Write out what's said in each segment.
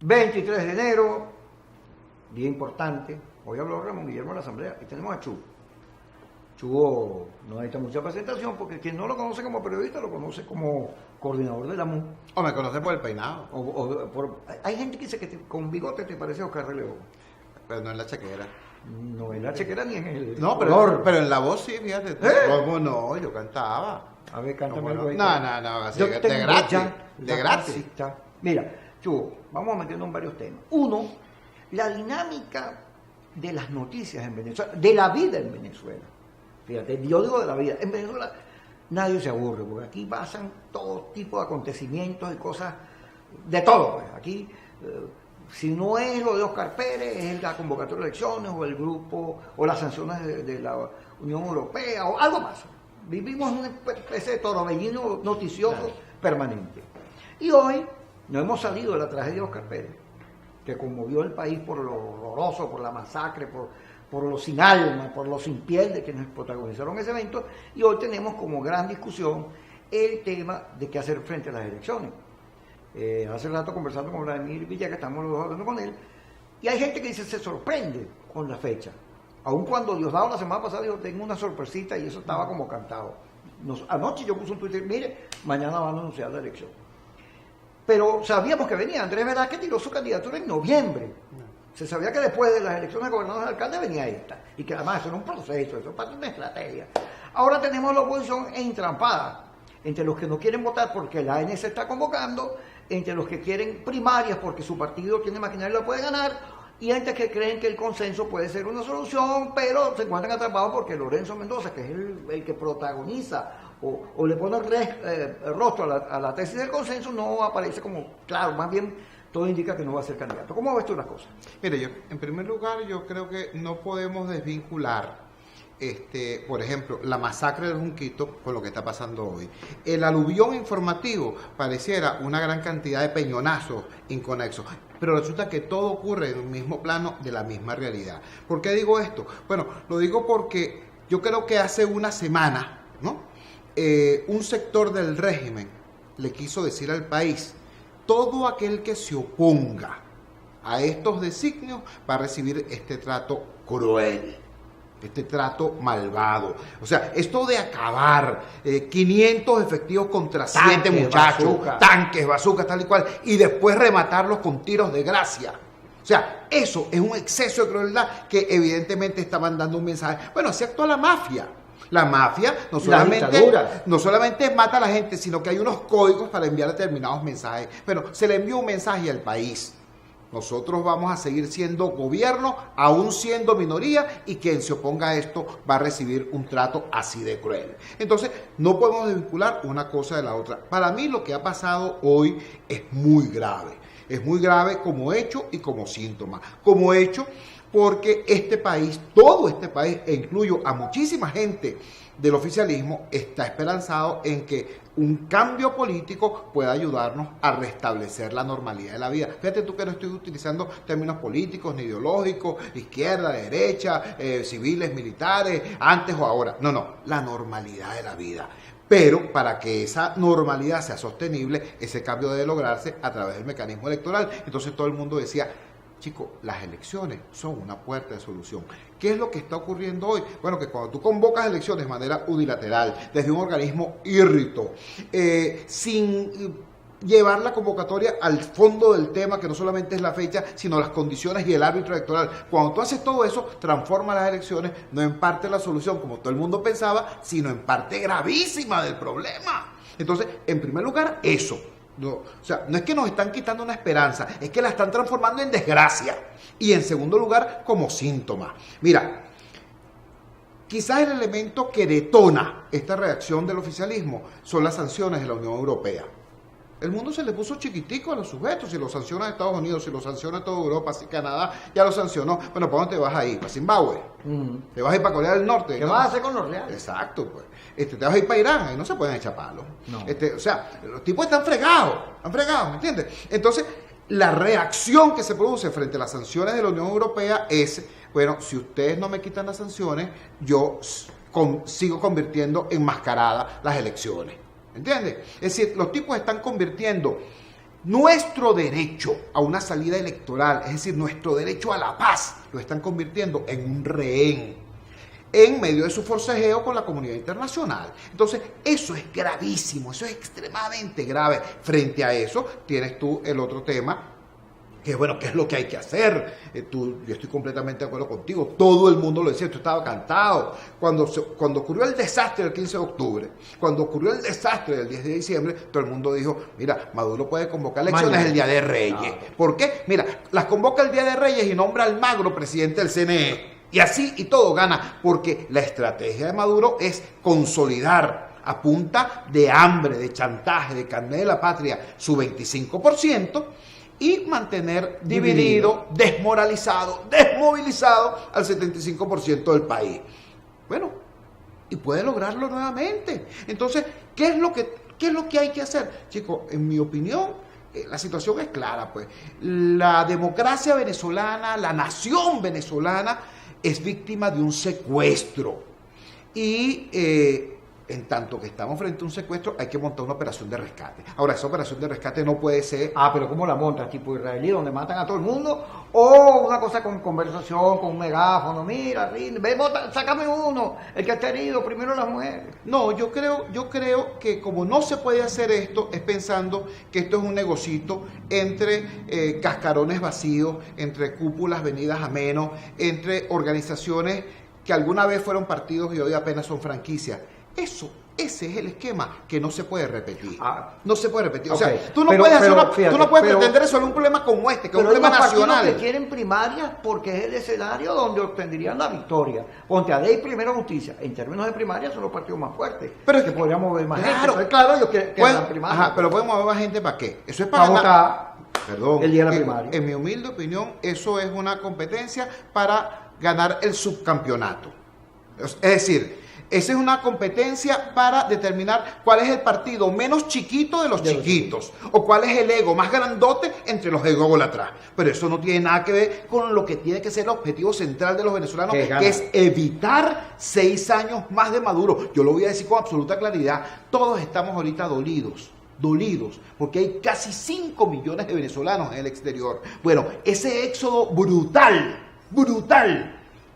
23 de enero, día importante. Hoy habló Ramón Guillermo en la Asamblea y tenemos a Chugo. Chugo no necesita mucha presentación porque quien no lo conoce como periodista lo conoce como coordinador de la MU. O me conoce por el peinado. Hay gente que dice que con bigote te parece Oscar Relevo. Pero no en la chequera. No en la chequera ni en el No, color. pero en la voz sí, fíjate. ¿Cómo no? Yo cantaba. A ver, cántame algo ahí. No, así Yo de tengo gratis. ya De la gratis. casita. Mira, Chugo, vamos a meternos en varios temas. Uno, la dinámica de las noticias en Venezuela, de la vida en Venezuela. Fíjate, yo digo de la vida. En Venezuela nadie se aburre, porque aquí pasan todo tipo de acontecimientos y cosas, de todo. Pues. Aquí, si no es lo de Oscar Pérez, es la convocatoria de elecciones, o el grupo, o las sanciones de la Unión Europea, o algo más. Vivimos en una especie de torbellino noticioso permanente. Y hoy no hemos salido de la tragedia de Oscar Pérez, que conmovió el país por lo horroroso, por la masacre, por lo sin alma, por lo sin piel de quienes protagonizaron ese evento, y hoy tenemos como gran discusión el tema de qué hacer frente a las elecciones. Hace rato conversando con Vladimir Villa, que estamos los dos hablando con él, y hay gente que dice se sorprende con la fecha. Aun cuando Diosdado la semana pasada dijo, tengo una sorpresita, y eso estaba como cantado. Anoche yo puse un Twitter, mire, mañana van a anunciar la elección. Pero sabíamos que venía. Andrés Velázquez tiró su candidatura en noviembre. Se sabía que después de las elecciones de gobernadores y alcaldes venía esta. Y que además eso era un proceso, eso es parte de una estrategia. Ahora tenemos la oposición entrampada. Entre los que no quieren votar porque la ANC está convocando, entre los que quieren primarias porque su partido tiene maquinaria y lo puede ganar, y entre que creen que el consenso puede ser una solución, pero se encuentran atrapados porque Lorenzo Mendoza, que es el que protagoniza o le pone rostro a la tesis del consenso, no aparece como claro, más bien todo indica que no va a ser candidato. ¿Cómo ves tú las cosas? Mire, en primer lugar, yo creo que no podemos desvincular, por ejemplo, la masacre del Junquito con lo que está pasando hoy. El aluvión informativo pareciera una gran cantidad de peñonazos inconexos, pero resulta que todo ocurre en un mismo plano de la misma realidad. ¿Por qué digo esto? Bueno, lo digo porque yo creo que hace una semana, ¿no? Un sector del régimen le quiso decir al país, todo aquel que se oponga a estos designios va a recibir este trato cruel, este trato malvado. O sea, esto de acabar 500 efectivos contra 7 muchachos, tanques, bazucas, tal y cual, y después rematarlos con tiros de gracia. O sea, eso es un exceso de crueldad que evidentemente está mandando un mensaje. Bueno, así actúa la mafia. La mafia no solamente mata a la gente, sino que hay unos códigos para enviar determinados mensajes. Bueno, se le envió un mensaje al país. Nosotros vamos a seguir siendo gobierno, aún siendo minoría, y quien se oponga a esto va a recibir un trato así de cruel. Entonces, no podemos desvincular una cosa de la otra. Para mí lo que ha pasado hoy es muy grave. Es muy grave como hecho y como síntoma. Como hecho, porque este país, todo este país, e incluyo a muchísima gente del oficialismo, está esperanzado en que un cambio político pueda ayudarnos a restablecer la normalidad de la vida. Fíjate tú que no estoy utilizando términos políticos ni ideológicos, izquierda, derecha, civiles, militares, antes o ahora. No, la normalidad de la vida. Pero para que esa normalidad sea sostenible, ese cambio debe lograrse a través del mecanismo electoral. Entonces todo el mundo decía, chicos, las elecciones son una puerta de solución. ¿Qué es lo que está ocurriendo hoy? Bueno, que cuando tú convocas elecciones de manera unilateral, desde un organismo írrito, sin llevar la convocatoria al fondo del tema, que no solamente es la fecha, sino las condiciones y el árbitro electoral. Cuando tú haces todo eso, transforma las elecciones, no en parte la solución, como todo el mundo pensaba, sino en parte gravísima del problema. Entonces, en primer lugar, eso. No, o sea, no es que nos están quitando una esperanza, es que la están transformando en desgracia. Y en segundo lugar, como síntoma. Mira, quizás el elemento que detona esta reacción del oficialismo son las sanciones de la Unión Europea. El mundo se le puso chiquitico a los sujetos, si lo sanciona Estados Unidos, si lo sanciona toda Europa, si Canadá ya lo sancionó. Bueno, ¿para dónde te vas a ir? ¿Para Zimbabue? ¿Te vas a ir para Corea del Norte? ¿Qué vas a hacer con los reales? Exacto, pues. Te vas a ir para Irán, ahí no se pueden echar palos. No. O sea, los tipos están fregados, ¿me entiendes? Entonces, la reacción que se produce frente a las sanciones de la Unión Europea es, bueno, si ustedes no me quitan las sanciones, yo sigo convirtiendo en mascarada las elecciones. ¿Entiendes? Es decir, los tipos están convirtiendo nuestro derecho a una salida electoral, es decir, nuestro derecho a la paz, lo están convirtiendo en un rehén en medio de su forcejeo con la comunidad internacional. Entonces, eso es gravísimo, eso es extremadamente grave. Frente a eso, tienes tú el otro tema, que bueno, ¿qué es lo que hay que hacer? Yo estoy completamente de acuerdo contigo, todo el mundo lo decía, esto estaba cantado. Cuando ocurrió el desastre del 15 de octubre, cuando ocurrió el desastre del 10 de diciembre, todo el mundo dijo, mira, Maduro puede convocar elecciones el Día de Reyes. ¿Por qué? Mira, las convoca el Día de Reyes y nombra al Magro presidente del CNE. Y así y todo gana, porque la estrategia de Maduro es consolidar a punta de hambre, de chantaje, de carné de la patria su 25%, y mantener dividido, desmoralizado, desmovilizado al 75% del país. Bueno, y puede lograrlo nuevamente. Entonces, ¿qué es lo que hay que hacer? Chicos, en mi opinión, la situación es clara, pues. La democracia venezolana, la nación venezolana, es víctima de un secuestro. Y en tanto que estamos frente a un secuestro, hay que montar una operación de rescate. Ahora, esa operación de rescate no puede ser... pero ¿cómo la montas? ¿Tipo israelí, donde matan a todo el mundo? ¿O una cosa con conversación, con un megáfono? Mira, sácame uno, el que está herido, primero las mujeres. No, yo creo que como no se puede hacer esto, es pensando que esto es un negocito entre cascarones vacíos, entre cúpulas venidas a menos, entre organizaciones que alguna vez fueron partidos y hoy apenas son franquicias. Ese es el esquema que no se puede repetir. No se puede repetir. Okay. O sea, tú no puedes pretender resolver un problema como este, que es un problema nacional. Pero que quieren primarias porque es el escenario donde obtendrían la victoria. Ponte a Ley Primero Justicia. En términos de primarias son los partidos más fuertes. Pero es que podríamos mover más gente. Entonces, claro, ellos quieren primarias. Ajá, pero podemos mover más gente ¿para qué? Eso es para votar. Perdón. El día de la primaria. En mi humilde opinión, eso es una competencia para ganar el subcampeonato. Es decir, esa es una competencia para determinar cuál es el partido menos chiquito de los chiquitos, o cuál es el ego más grandote entre los ególatras. Pero eso no tiene nada que ver con lo que tiene que ser el objetivo central de los venezolanos, que es evitar 6 años más de Maduro. Yo lo voy a decir con absoluta claridad, todos estamos ahorita dolidos, porque hay casi 5 millones de venezolanos en el exterior. Bueno, ese éxodo brutal,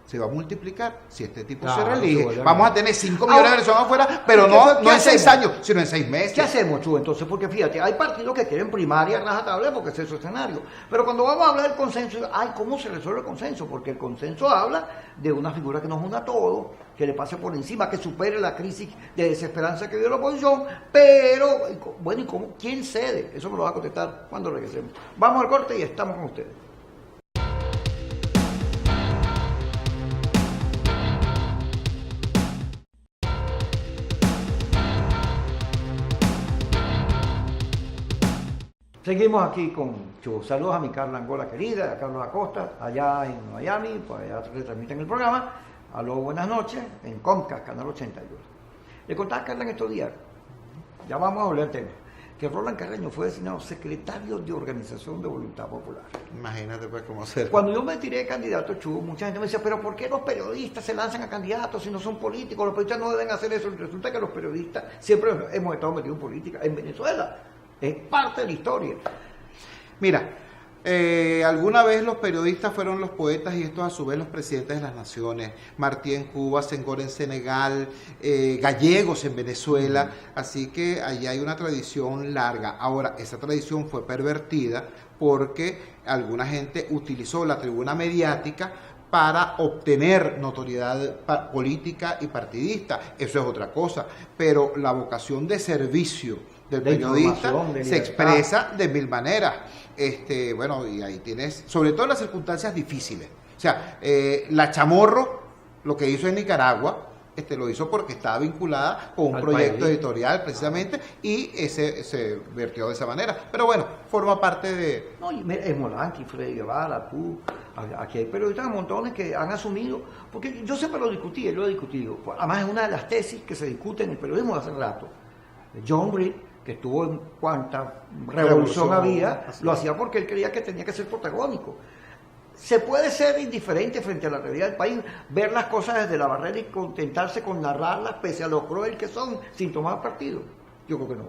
se va a multiplicar si este tipo se reelige. Vamos a tener 5 millones de venezolanos afuera, pero no en 6 años, sino en 6 meses. ¿Qué hacemos, Chu? Entonces, porque fíjate, hay partidos que quieren primaria rajatabla porque ese es su escenario. Pero cuando vamos a hablar del consenso, ¿cómo se resuelve el consenso? Porque el consenso habla de una figura que nos una a todos, que le pase por encima, que supere la crisis de desesperanza que dio la oposición, pero, bueno, ¿y cómo? ¿Quién cede? Eso me lo va a contestar cuando regresemos. Vamos al corte y estamos con ustedes. Seguimos aquí con Chu. Saludos a mi Carla Angola querida, a Carlos Acosta, allá en Miami, pues allá retransmiten el programa. Aló, buenas noches, en Comcast, Canal 81. Le contaba a Carla en estos días, ya vamos a hablar del tema, que Roland Carreño fue designado secretario de Organización de Voluntad Popular. Imagínate pues cómo ser. Cuando yo me tiré de candidato, Chu, mucha gente me decía, pero ¿por qué los periodistas se lanzan a candidatos si no son políticos? Los periodistas no deben hacer eso. Resulta que los periodistas siempre hemos estado metidos en política en Venezuela. Es parte de la historia. Mira, alguna vez los periodistas fueron los poetas y estos a su vez los presidentes de las naciones. Martí en Cuba, Senghor en Senegal, gallegos en Venezuela. Así que allí hay una tradición larga. Ahora, esa tradición fue pervertida porque alguna gente utilizó la tribuna mediática para obtener notoriedad política y partidista. Eso es otra cosa. Pero la vocación de servicio del periodista se expresa de mil maneras. Bueno, y ahí tienes, sobre todo en las circunstancias difíciles. O sea, la Chamorro, lo que hizo en Nicaragua, lo hizo porque estaba vinculada con un proyecto editorial precisamente, y se vertió de esa manera. Pero bueno, forma parte de... No, y es Molanqui, Freddy Guevara, tú, aquí hay periodistas montones que han asumido, porque yo siempre lo discutí, lo he discutido. Además es una de las tesis que se discute en el periodismo de hace rato. John Reed, que estuvo en cuanta revolución había, lo hacía porque él creía que tenía que ser protagónico. Se puede ser indiferente frente a la realidad del país, ver las cosas desde la barrera y contentarse con narrarlas pese a lo cruel que son, sin tomar partido. Yo creo que no.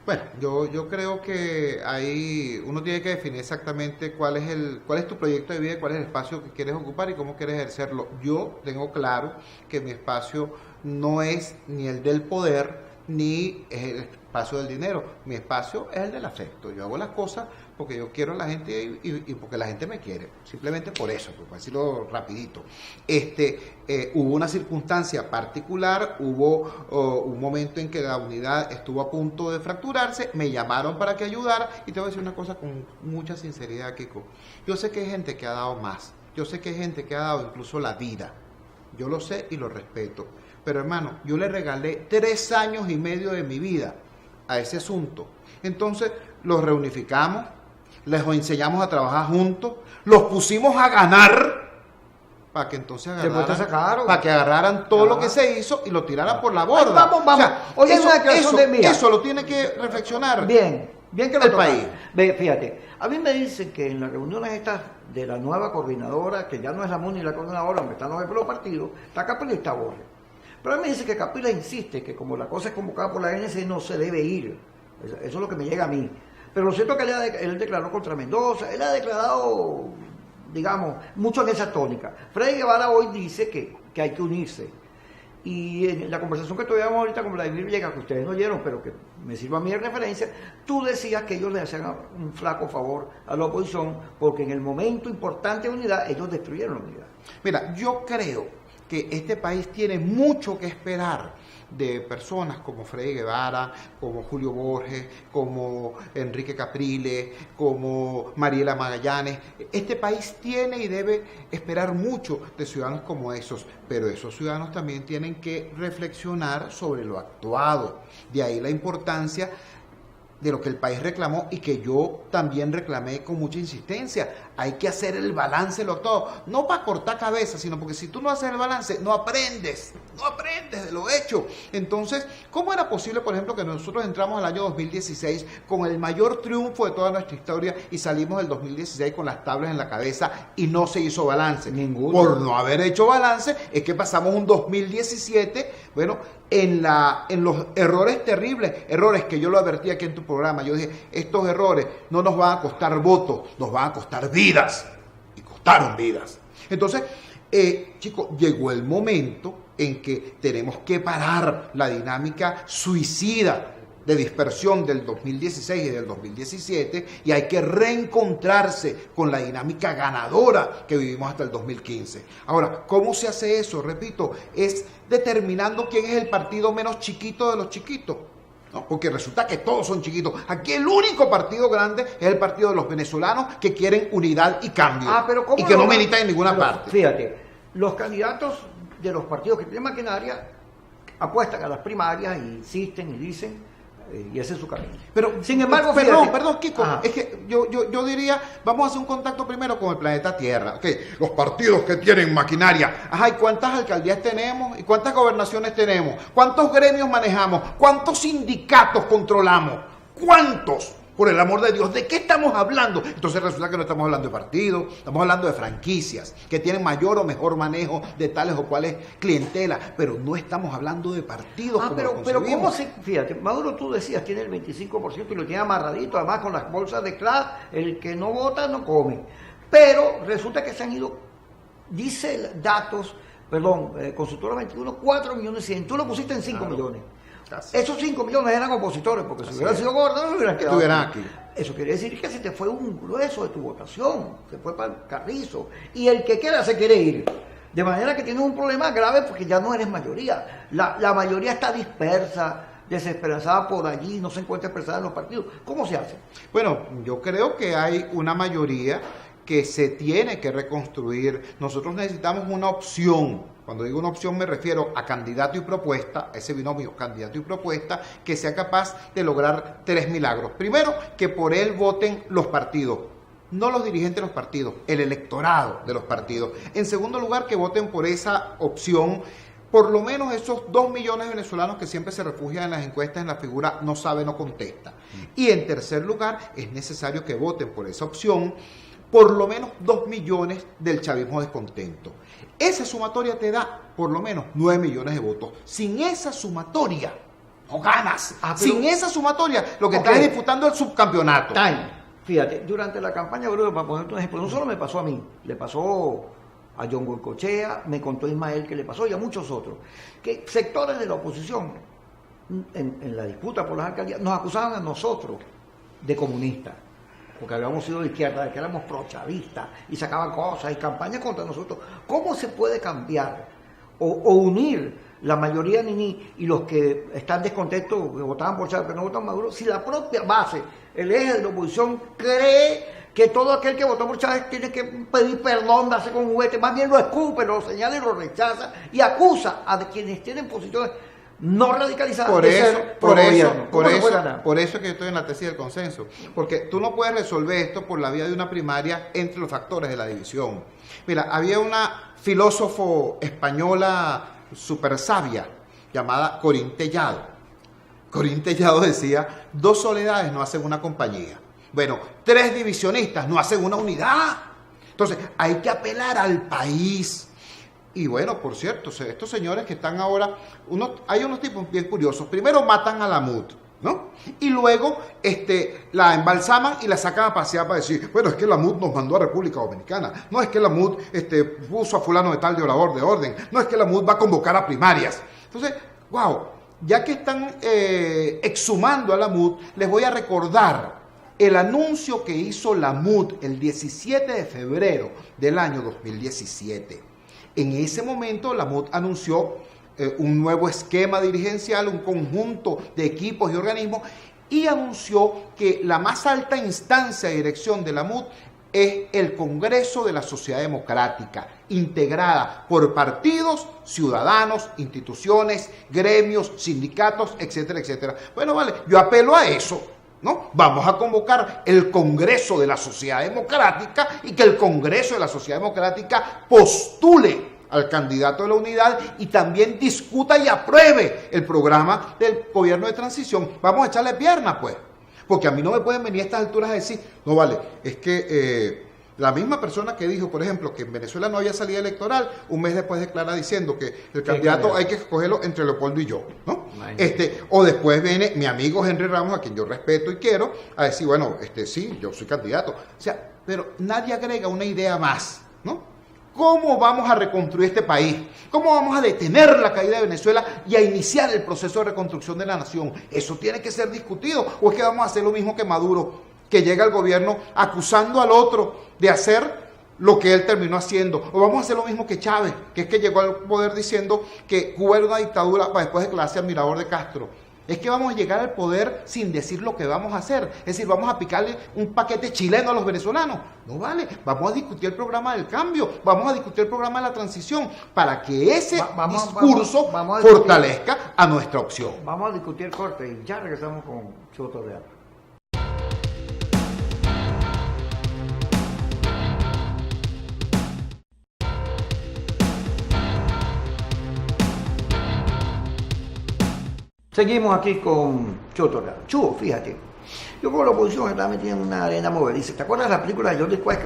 Bueno, yo creo que ahí uno tiene que definir exactamente cuál es tu proyecto de vida, cuál es el espacio que quieres ocupar y cómo quieres ejercerlo. Yo tengo claro que mi espacio no es ni el del poder ni es el espacio del dinero. Mi espacio es el del afecto. Yo hago las cosas porque yo quiero a la gente y porque la gente me quiere. Simplemente por eso, para decirlo rapidito. Hubo una circunstancia particular, hubo un momento en que la unidad estuvo a punto de fracturarse, me llamaron para que ayudara y te voy a decir una cosa con mucha sinceridad, Kiko. Yo sé que hay gente que ha dado más, yo sé que hay gente que ha dado incluso la vida. Yo lo sé y lo respeto. Pero hermano, yo le regalé 3 años y medio de mi vida a ese asunto. Entonces los reunificamos, les enseñamos a trabajar juntos, los pusimos a ganar para que entonces para que agarraran todo lo que se hizo y lo tiraran por la borda. Vamos. O sea, oye, eso lo tiene que reflexionar. Bien que lo el país. Ve, fíjate, a mí me dicen que en las reuniones estas de la nueva coordinadora, que ya no es la MUNI la coordinadora, donde están los partidos, está Capila y está Borges. Pero él me dice que Capila insiste que como la cosa es convocada por la ANC no se debe ir. Eso es lo que me llega a mí. Pero lo cierto es que él declaró contra Mendoza, él ha declarado, digamos, mucho en esa tónica. Freddy Guevara hoy dice que hay que unirse. Y en la conversación que tuvimos ahorita con Vladimir Villegas, que ustedes no oyeron, pero que me sirva a mí de referencia, tú decías que ellos le hacían un flaco favor a la oposición, porque en el momento importante de unidad, ellos destruyeron la unidad. Mira, yo creo que este país tiene mucho que esperar de personas como Freddy Guevara, como Julio Borges, como Enrique Capriles, como Mariela Magallanes. Este país tiene y debe esperar mucho de ciudadanos como esos, pero esos ciudadanos también tienen que reflexionar sobre lo actuado. De ahí la importancia de lo que el país reclamó y que yo también reclamé con mucha insistencia. Hay que hacer el balance de lo actuado, no para cortar cabeza, sino porque si tú no haces el balance, no aprendes de lo hecho. Entonces, ¿cómo era posible, por ejemplo, que nosotros entramos al año 2016 con el mayor triunfo de toda nuestra historia y salimos del 2016 con las tablas en la cabeza y no se hizo balance? Ninguno. Por no haber hecho balance, es que pasamos un 2017, bueno, en los errores terribles, errores que yo lo advertí aquí en tu programa. Yo dije, estos errores no nos van a costar votos, nos van a costar vidas, y costaron vidas. Entonces, chicos, llegó el momento en que tenemos que parar la dinámica suicida de dispersión del 2016 y del 2017 y hay que reencontrarse con la dinámica ganadora que vivimos hasta el 2015. Ahora, ¿cómo se hace eso? Repito, es determinando quién es el partido menos chiquito de los chiquitos. ¿No? Porque resulta que todos son chiquitos. Aquí el único partido grande es el partido de los venezolanos que quieren unidad y cambio. Y que no militan en ninguna parte. Fíjate, los candidatos de los partidos que tienen maquinaria apuestan a las primarias y insisten y dicen, y ese es su camino. Pero, sin embargo, perdón, Kiko, es que yo diría, vamos a hacer un contacto primero con el planeta Tierra. Okay, los partidos que tienen maquinaria. Ajá, ¿y cuántas alcaldías tenemos? ¿Y cuántas gobernaciones tenemos? ¿Cuántos gremios manejamos? ¿Cuántos sindicatos controlamos? ¿Cuántos? Por el amor de Dios, ¿de qué estamos hablando? Entonces resulta que no estamos hablando de partidos, estamos hablando de franquicias que tienen mayor o mejor manejo de tales o cuales clientelas, pero no estamos hablando de partidos. Pero ¿cómo se...? Fíjate, Maduro, tú decías, tiene el 25% y lo tiene amarradito, además con las bolsas de clase, el que no vota no come. Pero resulta que se han ido, dice datos, Consultora 21, 4.100.000, tú lo pusiste en 5 millones. Esos 5 millones eran opositores, porque si hubieran sido gobernadores, hubieran quedado aquí. Eso quiere decir que se te fue un grueso de tu votación, se fue para el carrizo, y el que queda se quiere ir. De manera que tienes un problema grave porque ya no eres mayoría. La mayoría está dispersa, desesperanzada por allí, no se encuentra expresada en los partidos. ¿Cómo se hace? Bueno, yo creo que hay una mayoría que se tiene que reconstruir. Nosotros necesitamos una opción. Cuando digo una opción me refiero a candidato y propuesta, a ese binomio candidato y propuesta, que sea capaz de lograr 3 milagros. Primero, que por él voten los partidos, no los dirigentes de los partidos, el electorado de los partidos. En segundo lugar, que voten por esa opción por lo menos esos 2 millones de venezolanos que siempre se refugian en las encuestas en la figura no sabe, no contesta. Y en tercer lugar, es necesario que voten por esa opción por lo menos 2 millones del chavismo descontento. Esa sumatoria te da por lo menos 9 millones de votos. Sin esa sumatoria, no ganas. Pero sin esa sumatoria, lo que estás es disputando el subcampeonato. Fíjate, durante la campaña, bro, para ponerte un ejemplo, no solo me pasó a mí, le pasó a John Goycochea, me contó Ismael que le pasó y a muchos otros, que sectores de la oposición en la disputa por las alcaldías nos acusaban a nosotros de comunistas, porque habíamos sido de izquierda, de que éramos prochavistas y sacaban cosas y campañas contra nosotros. ¿Cómo se puede cambiar o unir la mayoría niní y los que están descontentos, que votaban por Chávez, pero no votan Maduro, si la propia base, el eje de la oposición, cree que todo aquel que votó por Chávez tiene que pedir perdón, darse con un juguete, más bien lo escupe, lo señala y lo rechaza y acusa a quienes tienen posiciones no radicalizadas por de eso, ser por pro-gobierno? eso que yo estoy en la tesis del consenso, porque tú no puedes resolver esto por la vía de una primaria entre los factores de la división. Mira, había una filósofo española súper sabia llamada Corín Tellado. Corín Tellado decía: 2 soledades no hacen una compañía. Bueno, 3 divisionistas no hacen una unidad. Entonces, hay que apelar al país. Y bueno, por cierto, estos señores que están ahora, hay unos tipos bien curiosos. Primero matan a la MUD, ¿no? Y luego la embalsaman y la sacan a pasear para decir: bueno, es que la MUD nos mandó a República Dominicana. No es que la MUD puso a fulano de tal de orador de orden. No es que la MUD va a convocar a primarias. Entonces, wow, ya que están exhumando a la MUD, les voy a recordar el anuncio que hizo la MUD el 17 de febrero del año 2017. En ese momento la MUD anunció un nuevo esquema dirigencial, un conjunto de equipos y organismos, y anunció que la más alta instancia de dirección de la MUD es el Congreso de la Sociedad Democrática, integrada por partidos, ciudadanos, instituciones, gremios, sindicatos, etcétera, etcétera. Bueno, vale, yo apelo a eso, ¿no? Vamos a convocar el Congreso de la Sociedad Democrática y que el Congreso de la Sociedad Democrática postule al candidato de la unidad y también discuta y apruebe el programa del gobierno de transición. Vamos a echarle pierna, pues. Porque a mí no me pueden venir a estas alturas a decir: no vale, es que la misma persona que dijo, por ejemplo, que en Venezuela no había salida electoral, un mes después declara diciendo que el candidato hay que escogerlo entre Leopoldo y yo, ¿no? O después viene mi amigo Henry Ramos, a quien yo respeto y quiero, a decir: bueno, sí, yo soy candidato. O sea, pero nadie agrega una idea más, ¿no? ¿Cómo vamos a reconstruir este país? ¿Cómo vamos a detener la caída de Venezuela y a iniciar el proceso de reconstrucción de la nación? Eso tiene que ser discutido. ¿O es que vamos a hacer lo mismo que Maduro, que llega al gobierno acusando al otro de hacer lo que él terminó haciendo? ¿O vamos a hacer lo mismo que Chávez, que es que llegó al poder diciendo que Cuba era una dictadura para después declararse admirador de Castro? Es que vamos a llegar al poder sin decir lo que vamos a hacer. Es decir, vamos a picarle un paquete chileno a los venezolanos. No vale, vamos a discutir el programa del cambio, vamos a discutir el programa de la transición, para que ese discurso fortalezca a nuestra opción. Vamos a discutir corte y ya regresamos con Choto Real. Seguimos aquí con Choto Real. Chuo, fíjate, yo creo que la oposición está metida en una arena movediza. ¿Te acuerdas de la película de Jordi Quest?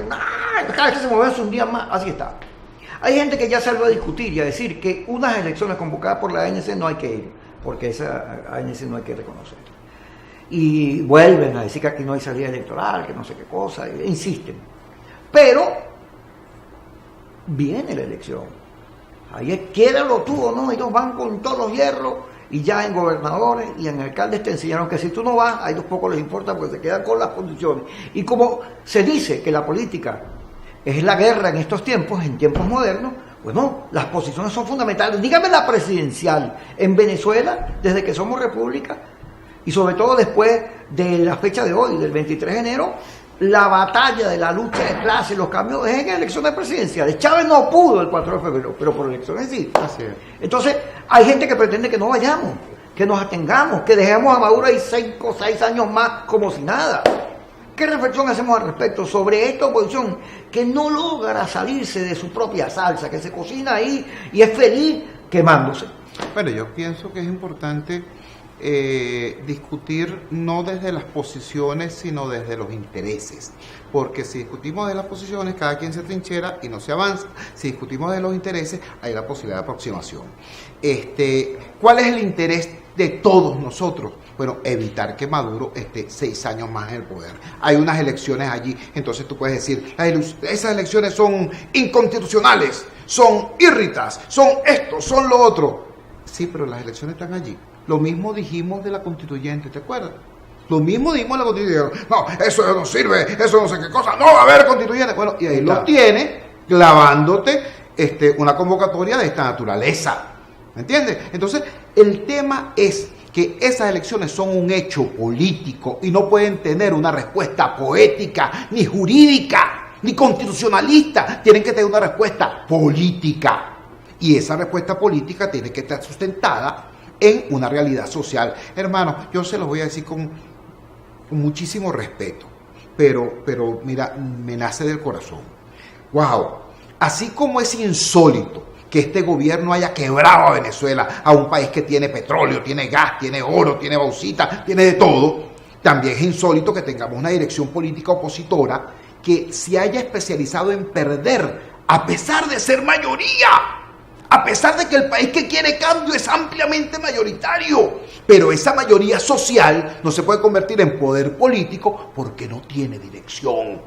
Cada vez que se movía un día más, así está. Hay gente que ya salió a discutir y a decir que unas elecciones convocadas por la ANC no hay que ir, porque esa ANC no hay que reconocer. Y vuelven a decir que aquí no hay salida electoral, que no sé qué cosa, e insisten. Pero viene la elección. Ahí quédalo tú o no, ellos van con todos los hierros. Y ya en gobernadores y en alcaldes te enseñaron que si tú no vas, a ellos poco les importa porque se quedan con las posiciones. Y como se dice que la política es la guerra en estos tiempos, en tiempos modernos, bueno, las posiciones son fundamentales. Dígame la presidencial en Venezuela, desde que somos república, y sobre todo después de la fecha de hoy, del 23 de enero, la batalla de la lucha de clases, los cambios es en elecciones presidenciales. Chávez no pudo el 4 de febrero, pero por elecciones sí. Así es. Entonces, hay gente que pretende que no vayamos, que nos atengamos, que dejemos a Maduro ahí 5 o 6 años más como si nada. ¿Qué reflexión hacemos al respecto sobre esta oposición que no logra salirse de su propia salsa, que se cocina ahí y es feliz quemándose? Bueno, yo pienso que es importante discutir no desde las posiciones, sino desde los intereses. Porque si discutimos de las posiciones, cada quien se trinchera y no se avanza. Si discutimos de los intereses, hay la posibilidad de aproximación. ¿Cuál es el interés de todos nosotros. Bueno, evitar que Maduro esté 6 años más en el poder. Hay unas elecciones allí, entonces tú puedes decir, esas elecciones son inconstitucionales, son írritas, son esto, son lo otro. Sí, pero las elecciones están allí. Lo mismo dijimos de la constituyente, ¿te acuerdas? Lo mismo dijimos de la constituyente. No, eso no sirve, eso no sé qué cosa, no va a haber constituyente. Bueno, y ahí lo tiene clavándote una convocatoria de esta naturaleza. ¿Me entiendes? Entonces, el tema es que esas elecciones son un hecho político y no pueden tener una respuesta poética, ni jurídica, ni constitucionalista. Tienen que tener una respuesta política. Y esa respuesta política tiene que estar sustentada en una realidad social. Hermano, yo se los voy a decir con muchísimo respeto, pero mira, me nace del corazón. ¡Wow! Así como es insólito que este gobierno haya quebrado a Venezuela, a un país que tiene petróleo, tiene gas, tiene oro, tiene bauxita, tiene de todo, también es insólito que tengamos una dirección política opositora que se haya especializado en perder a pesar de ser mayoría, a pesar de que el país que quiere cambio es ampliamente mayoritario, pero esa mayoría social no se puede convertir en poder político porque no tiene dirección.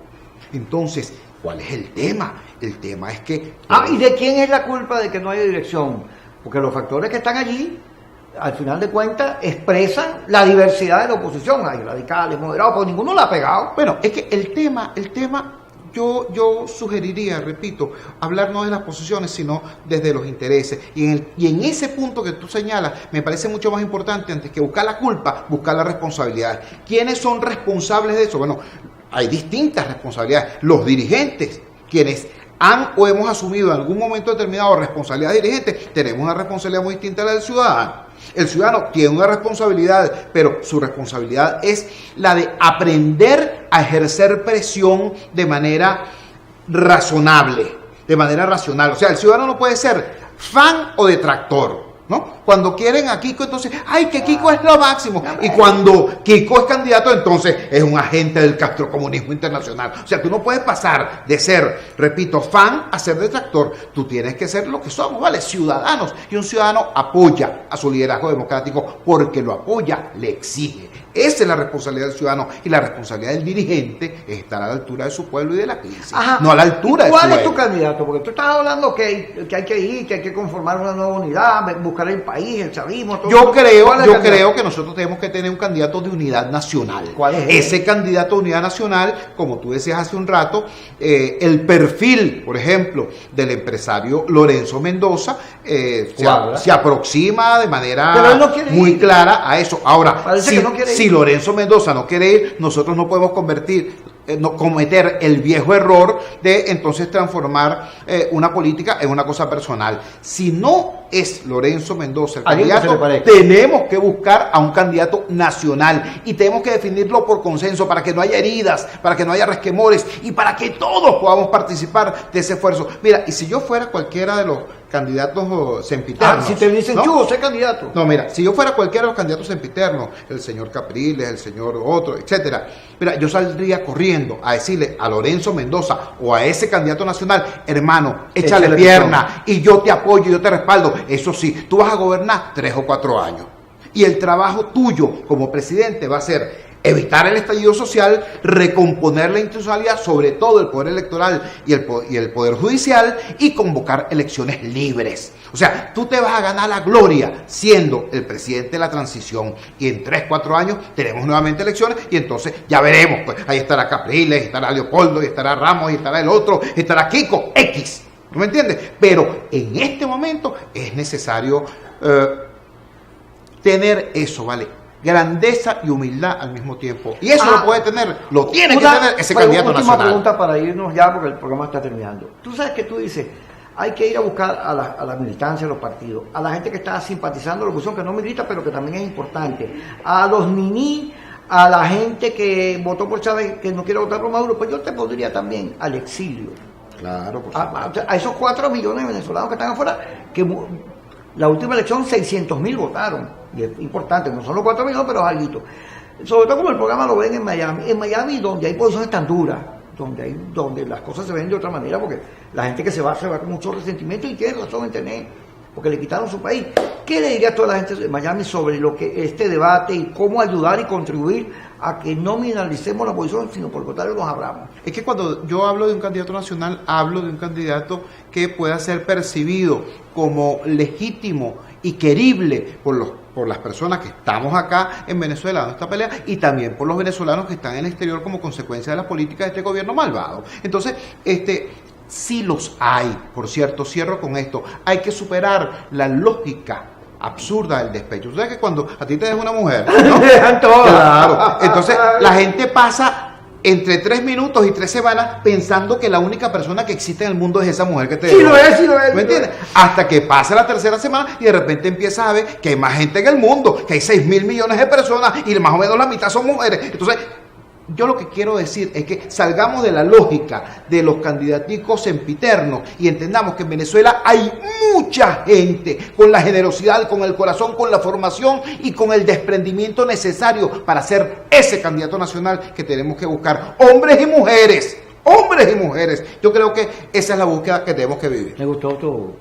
Entonces, ¿cuál es el tema? El tema es que... ¿Y de quién es la culpa de que no haya dirección? Porque los factores que están allí, al final de cuentas, expresan la diversidad de la oposición. Hay radicales, moderados, porque ninguno la ha pegado. Bueno, es que el tema, yo sugeriría, repito, hablar no de las posiciones, sino desde los intereses. Y en ese punto que tú señalas, me parece mucho más importante, antes que buscar la culpa, buscar la responsabilidad. ¿Quiénes son responsables de eso? Bueno, hay distintas responsabilidades. Los dirigentes, quienes han o hemos asumido en algún momento determinado responsabilidad de dirigentes, tenemos una responsabilidad muy distinta a la del ciudadano. El ciudadano tiene una responsabilidad, pero su responsabilidad es la de aprender a ejercer presión de manera razonable, de manera racional. O sea, el ciudadano no puede ser fan o detractor, ¿no? Cuando quieren a Kiko, entonces, ¡ay, que Kiko es lo máximo! Y cuando Kiko es candidato, entonces es un agente del castrocomunismo internacional. O sea, tú no puedes pasar de ser, repito, fan a ser detractor. Tú tienes que ser lo que somos, ¿vale? Ciudadanos. Y un ciudadano apoya a su liderazgo democrático porque lo apoya, le exige. Esa es la responsabilidad del ciudadano, y la responsabilidad del dirigente es estar a la altura de su pueblo y de la crisis. Ajá. No a la altura de su pueblo. ¿Cuál es tu candidato? Porque tú estabas hablando que hay que ir, que hay que conformar una nueva unidad, buscar el país, el chavismo, todo. Yo creo que nosotros tenemos que tener un candidato de unidad nacional. ¿Cuál es ese candidato de unidad nacional? Como tú decías hace un rato, el perfil, por ejemplo, del empresario Lorenzo Mendoza se aproxima de manera muy clara a eso. Ahora, si Lorenzo Mendoza no quiere ir, nosotros no podemos cometer el viejo error de entonces transformar una política en una cosa personal. Si no es Lorenzo Mendoza el candidato, tenemos que buscar a un candidato nacional y tenemos que definirlo por consenso para que no haya heridas, para que no haya resquemores y para que todos podamos participar de ese esfuerzo. Mira, y si yo fuera cualquiera de los candidatos sempiternos, si te dicen, ¿no? Sé candidato. No, mira, si yo fuera cualquiera de los candidatos sempiternos, el señor Capriles, el señor otro, etcétera, mira, yo saldría corriendo a decirle a Lorenzo Mendoza o a ese candidato nacional, hermano, échale pierna y yo te apoyo, yo te respaldo. Eso sí, tú vas a gobernar 3 o 4 años. Y el trabajo tuyo como presidente va a ser evitar el estallido social, recomponer la institucionalidad, sobre todo el poder electoral y el poder judicial, y convocar elecciones libres. O sea, tú te vas a ganar la gloria siendo el presidente de la transición, y en 3, 4 años tenemos nuevamente elecciones, y entonces ya veremos, pues ahí estará Capriles, estará Leopoldo, y estará Ramos, y estará el otro, estará Kiko, X. ¿No me entiendes? Pero en este momento es necesario tener eso, ¿vale? Grandeza y humildad al mismo tiempo. Y eso lo puede tener, lo tiene que tener ese candidato nacional. Última pregunta para irnos ya, porque el programa está terminando. Tú sabes que tú dices, hay que ir a buscar a la militancia, a los partidos, a la gente que está simpatizando la oposición, que no milita, pero que también es importante, a los niní, a la gente que votó por Chávez, que no quiere votar por Maduro. Pues yo te pondría también al exilio. Claro, por a esos 4 millones de venezolanos que están afuera, que la última elección 600.000 votaron, y es importante, no son los 4 millones, pero es algo. Sobre todo como el programa lo ven en Miami donde hay posiciones tan duras, donde las cosas se ven de otra manera, porque la gente que se va con mucho resentimiento, y tiene razón en tener porque le quitaron su país. ¿Qué le diría a toda la gente de Miami sobre lo que este debate y cómo ayudar y contribuir a que no minalicemos la oposición, sino por lo contrario nos abramos? Es que cuando yo hablo de un candidato nacional, hablo de un candidato que pueda ser percibido como legítimo y querible por las personas que estamos acá en Venezuela dando esta pelea, y también por los venezolanos que están en el exterior como consecuencia de las políticas de este gobierno malvado. Entonces, sí los hay, por cierto, cierro con esto, hay que superar la lógica absurda del despecho. ¿Sabes que cuando a ti te deja una mujer, ¿no? Dejan todas. Claro, entonces la gente pasa entre 3 minutos y 3 semanas pensando que la única persona que existe en el mundo es esa mujer que te dejó. Sí lo es, sí lo es. ¿Me entiendes? Hasta que pasa la 3ª semana y de repente empiezas a ver que hay más gente en el mundo, que hay 6.000 millones de personas y más o menos la mitad son mujeres. Entonces, yo lo que quiero decir es que salgamos de la lógica de los candidaticos sempiternos y entendamos que en Venezuela hay mucha gente con la generosidad, con el corazón, con la formación y con el desprendimiento necesario para ser ese candidato nacional que tenemos que buscar. Hombres y mujeres, hombres y mujeres. Yo creo que esa es la búsqueda que tenemos que vivir. Me gustó tu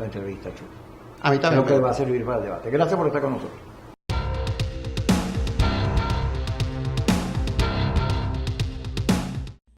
entrevista, Chuck. A mí también. Creo que va a servir para el debate. Gracias por estar con nosotros.